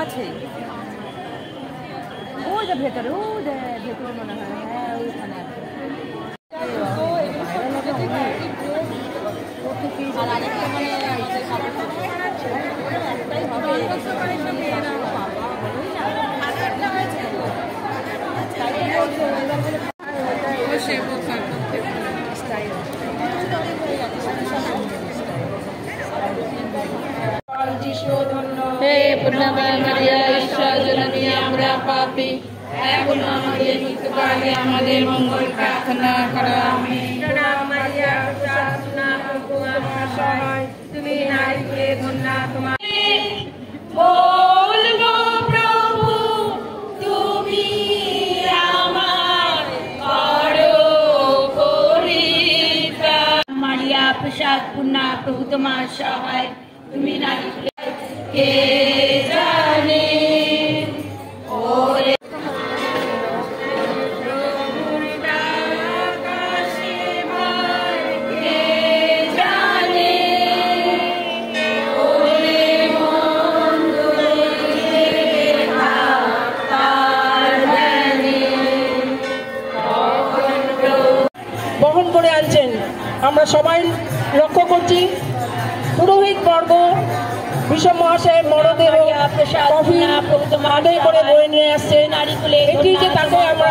আছে ওই যে ভেতরে ভেতরে মনে হয় হ্যাঁ ওইখানে আছে আর আরেকটা মানে হে পূর্ণময় মারিয়া ঈশ্বর জননী আমরা পাপী এখন আমাদের মৃত্যুকালে আমাদের মঙ্গল প্রার্থনা করো আমিন। প্রণাম মারিয়া প্রার্থনা প্রভু আমার সহায় তুমি নারীকুলে ধন্য তোমার বলবো প্রভু তুমি আমার করো পরিত্রাণ। মারিয়া প্রসাদ পূর্ণা প্রভু তোমার সহায় তুমি নারীকুলে কে জানে ওরে বহন করে আনছেন। আমরা সবাই লক্ষ্য করছি পুরোহিত বর্গ বিষম মহাশয়ের মরদেহ আদায় করে বয়ে নিয়ে আসছে। এটি যে তাকে আমরা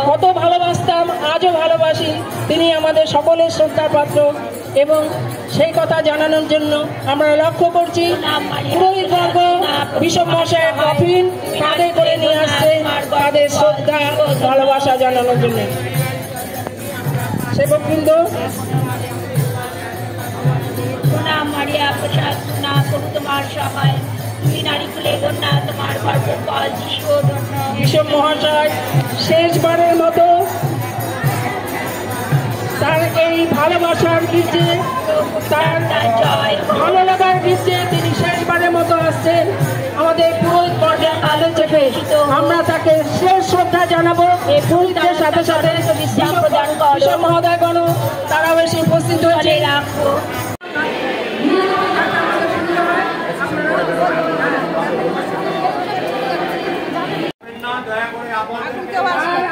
কত ভালোবাসতাম আজও ভালোবাসি, তিনি আমাদের সকলের শ্রদ্ধার পাত্র এবং সেই কথা জানানোর জন্য আমরা লক্ষ্য করছি পুরোহিত বর্গ বিষম মহাশয়ের কফিন আদায় করে নিয়ে আসছে তাদের শ্রদ্ধা ভালোবাসা জানানোর জন্য। সেবকবৃন্দ প্রণাম মারিয়া প্রসাদ পূর্ণা প্রভু তোমার সহায় তুমি নারীকুলে ধন্য তোমার গর্ভফল যিশু ধন্য। বিষম মহাশয় শেষবারের মতো তার এই ভালোবাসার গীর্জে তার ভালো লাগার গীর্জে তিনি শেষবারের মতো আসছেন আমাদের পুরোহিত বর্গের আলো চেপে। আমরা তাকে শেষ শ্রদ্ধা জানাবো। এই পুরোহিতের সাথে সাথে বিষম মহোদয়গণ তারাও এসে উপস্থিত হয়েছে।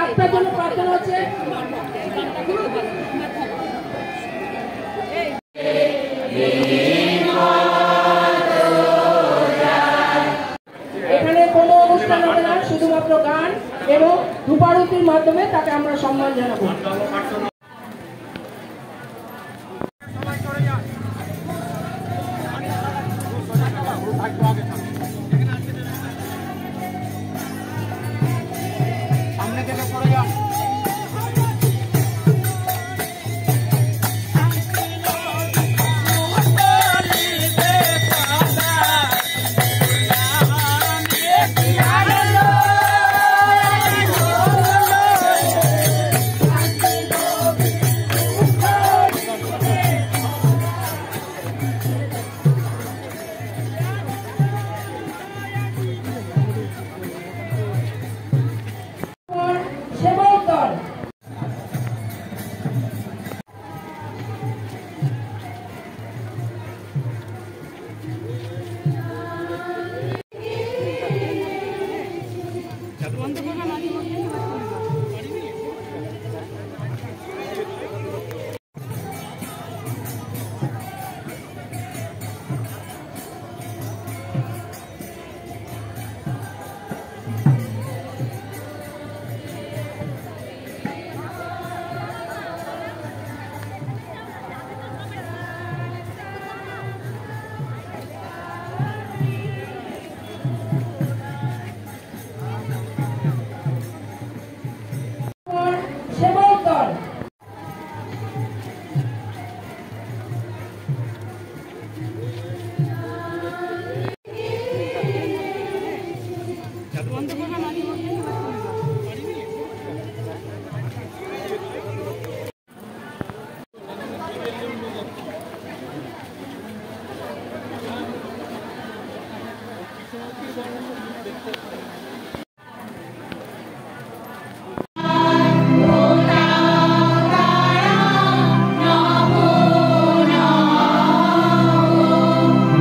আপনার জন্য প্রার্থনা হচ্ছে এখানে কোনো অনুষ্ঠান হবে না, শুধুমাত্র গান এবং ধূপারতির মাধ্যমে তাকে আমরা সম্মান জানাবো। সামনে থেকে সরে যান।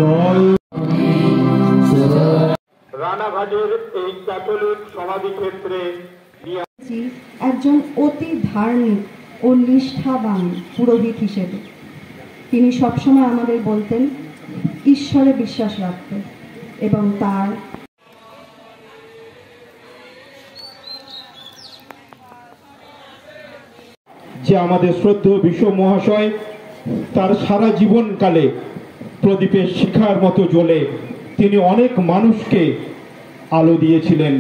Lord, আমাদের এই ক্যাথলিক সমাধিক্ষেত্রে নিয়ে একজন অতি ধার্মিক ও নিষ্ঠাবান পুরোহিত হিসেবে তিনি সবসময় আমাদের বলতেন ঈশ্বরে বিশ্বাস রাখতে এবং তার যে আমাদের শ্রদ্ধেয় বিশ্ব মহাশয় তার সারা জীবনকালে প্রদীপের শিখার মতো জ্বলে তিনি অনেক মানুষকে আলো দিয়েছিলেন।